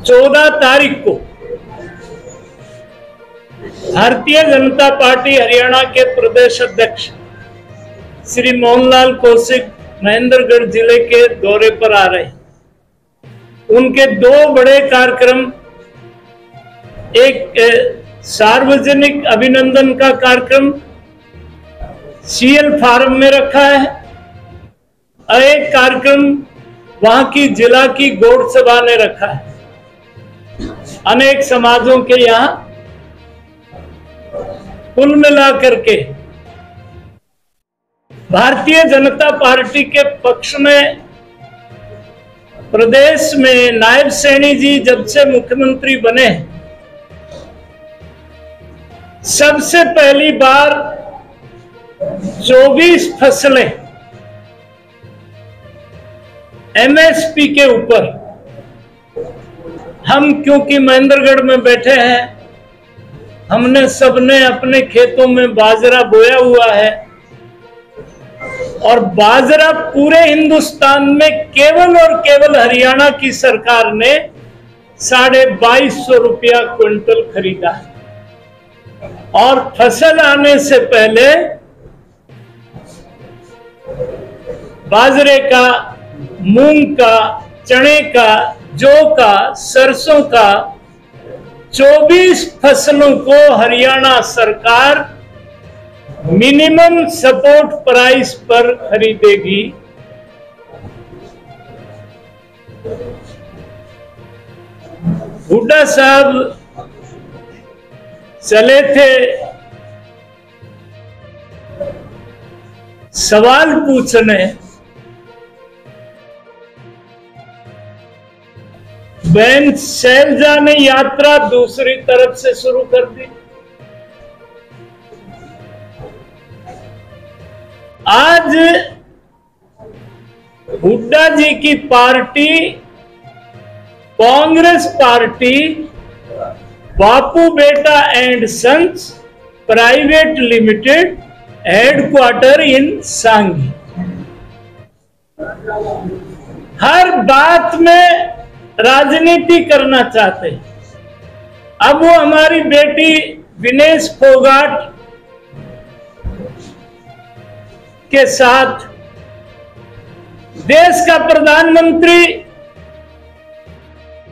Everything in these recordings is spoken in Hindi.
14 तारीख को भारतीय जनता पार्टी हरियाणा के प्रदेश अध्यक्ष श्री मोहनलाल कौशिक महेंद्रगढ़ जिले के दौरे पर आ रहे हैं। उनके दो बड़े कार्यक्रम, एक सार्वजनिक अभिनंदन का कार्यक्रम सीएल फार्म में रखा है और एक कार्यक्रम वहां की जिला की गौड़ सभा ने रखा है। अनेक समाजों के यहां कुल मिला करके भारतीय जनता पार्टी के पक्ष में प्रदेश में नायब सैनी जी जब से मुख्यमंत्री बने, सबसे पहली बार 24 फसलें एमएसपी के ऊपर, हम क्योंकि महेंद्रगढ़ में बैठे हैं, हमने सबने अपने खेतों में बाजरा बोया हुआ है और बाजरा पूरे हिंदुस्तान में केवल और केवल हरियाणा की सरकार ने 2250 रुपया क्विंटल खरीदा है। और फसल आने से पहले बाजरे का, मूंग का, चने का, जौ का, सरसों का 24 फसलों को हरियाणा सरकार मिनिमम सपोर्ट प्राइस पर खरीदेगी। हुड्डा साहब चले थे सवाल पूछने, बहन शैलजा ने यात्रा दूसरी तरफ से शुरू कर दी। आज हुड्डा जी की party, Congress party, Bapu Beta and sons private limited, headquarter in Sangi, हर बात में राजनीति करना चाहते। अब वो हमारी बेटी विनेश फोगाट के साथ देश का प्रधानमंत्री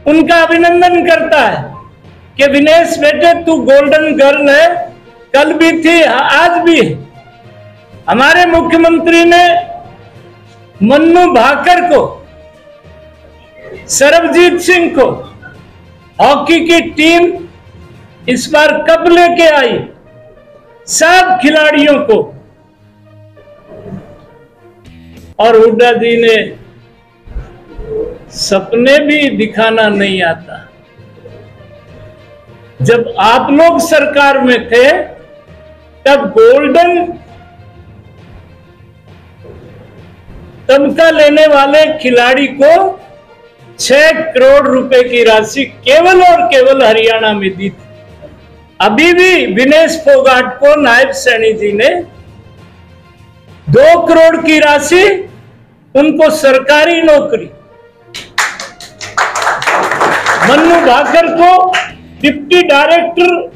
उनका अभिनंदन करता है कि विनेश बेटे तू गोल्डन गर्ल है, कल भी थी आज भी है। हमारे मुख्यमंत्री ने मन्नू भाकर को, सरबजीत सिंह को, हॉकी की टीम इस बार कब लेके आई, सब खिलाड़ियों को, और हुड्डा जी ने सपने भी दिखाना नहीं आता। जब आप लोग सरकार में थे तब गोल्डन तमगा लेने वाले खिलाड़ी को 6 करोड़ रुपए की राशि केवल और केवल हरियाणा में दी थी। अभी भी विनेश फोगाट को नायब सैनी जी ने 2 करोड़ की राशि, उनको सरकारी नौकरी, मन्नू भाकर को डिप्टी डायरेक्टर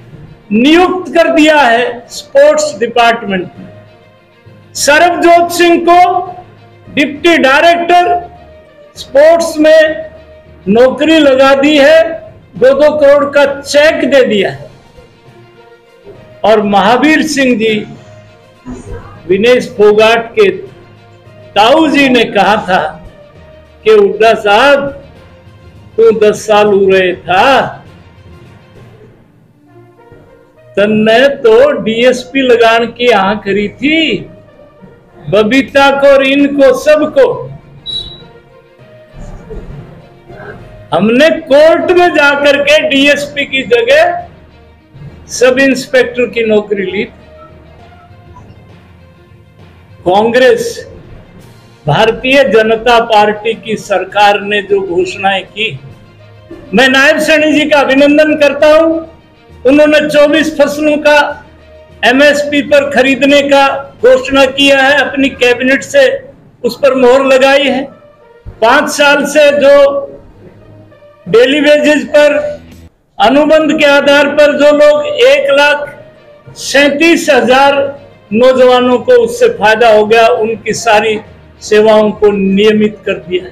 नियुक्त कर दिया है स्पोर्ट्स डिपार्टमेंट में, सरबजोत सिंह को डिप्टी डायरेक्टर स्पोर्ट्स में नौकरी लगा दी है, 2-2 करोड़ का चेक दे दिया है। और महावीर सिंह जी, विनेश फोगाट के ताऊ जी ने कहा था कि हुड्डा साहब तू 10 साल हो रहे था, तन्ने तो डीएसपी लगान की आंख करी थी, बबीता को और इनको सबको हमने कोर्ट में जाकर के डीएसपी की जगह सब इंस्पेक्टर की नौकरी ली। कांग्रेस, भारतीय जनता पार्टी की सरकार ने जो घोषणाएं की, मैं नायब सैनी जी का अभिनंदन करता हूं। उन्होंने 24 फसलों का एमएसपी पर खरीदने का घोषणा किया है, अपनी कैबिनेट से उस पर मोहर लगाई है। 5 साल से जो डेली वेजेस पर अनुबंध के आधार पर जो लोग 1,37,000 नौजवानों को उससे फायदा हो गया, उनकी सारी सेवाओं को नियमित कर दिया।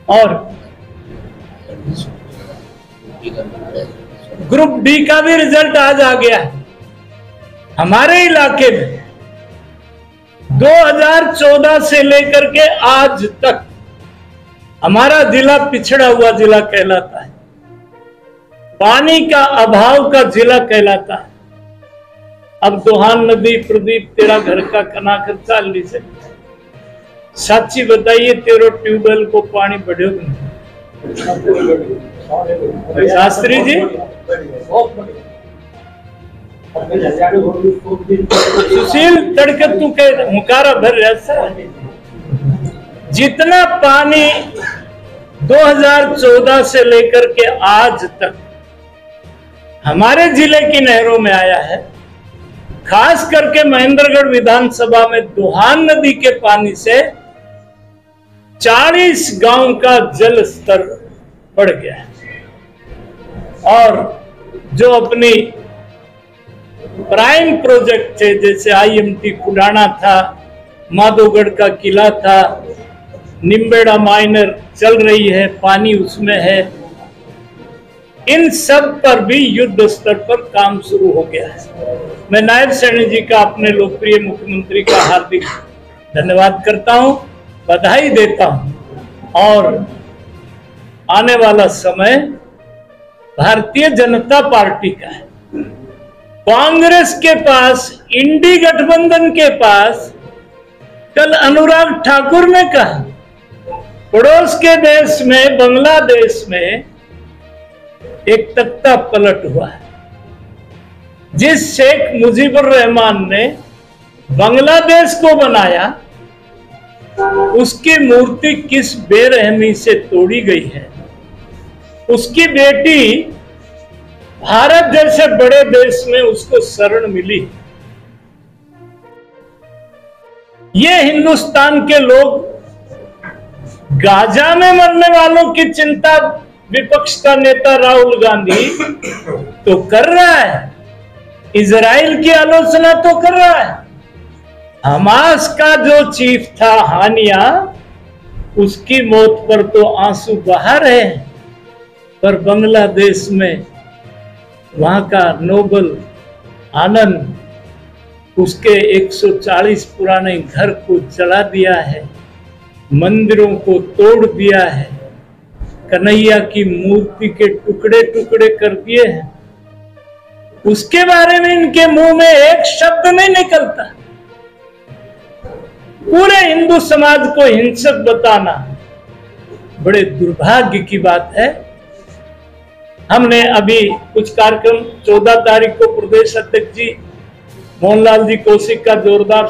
और ग्रुप डी का भी रिजल्ट आज आ गया है। हमारे इलाके में 2014 से लेकर के आज तक हमारा जिला पिछड़ा हुआ जिला कहलाता है, पानी का अभाव का जिला कहलाता है। अब दोहान नदी प्रदीप तेरा घर का कना खर्चा ली से साची बताइए, तेरो ट्यूबवेल को पानी बढ़े शास्त्री जी? सुशील तड़के तू के मुकारा भर ऐसा जितना पानी 2014 से लेकर के आज तक हमारे जिले की नहरों में आया है, खास करके महेंद्रगढ़ विधानसभा में दोहान नदी के पानी से 40 गांव का जल स्तर बढ़ गया है। और जो अपनी प्राइम प्रोजेक्ट थे, जैसे IMT कुडाना था, माधोगढ़ का किला था, निम्बेड़ा माइनर चल रही है, पानी उसमें है, इन सब पर भी युद्ध स्तर पर काम शुरू हो गया है। मैं नायब सैनी जी का, अपने लोकप्रिय मुख्यमंत्री का हार्दिक धन्यवाद करता हूं, बधाई देता हूं। और आने वाला समय भारतीय जनता पार्टी का है। कांग्रेस के पास, इंडी गठबंधन के पास, कल अनुराग ठाकुर ने कहा पड़ोस के देश में, बांग्लादेश में एक तख्ता पलट हुआ है। जिस शेख मुजीबुर रहमान ने बांग्लादेश को बनाया, उसकी मूर्ति किस बेरहमी से तोड़ी गई है। उसकी बेटी भारत जैसे बड़े देश में उसको शरण मिली। ये हिंदुस्तान के लोग गाजा में मरने वालों की चिंता विपक्ष का नेता राहुल गांधी तो कर रहा है, इजराइल की आलोचना तो कर रहा है। हमास का जो चीफ था हानिया, उसकी मौत पर तो आंसू बहा रहे हैं, पर बांग्लादेश में वहां का नोबल आनंद, उसके 140 पुराने घर को जला दिया है, मंदिरों को तोड़ दिया है, कन्हैया की मूर्ति के टुकड़े टुकड़े कर दिए हैं। उसके बारे में इनके मुंह में एक शब्द नहीं निकलता। पूरे हिंदू समाज को हिंसक बताना बड़े दुर्भाग्य की बात है। हमने अभी कुछ कार्यक्रम 14 तारीख को प्रदेश अध्यक्ष जी मोहनलाल जी कौशिक का जोरदार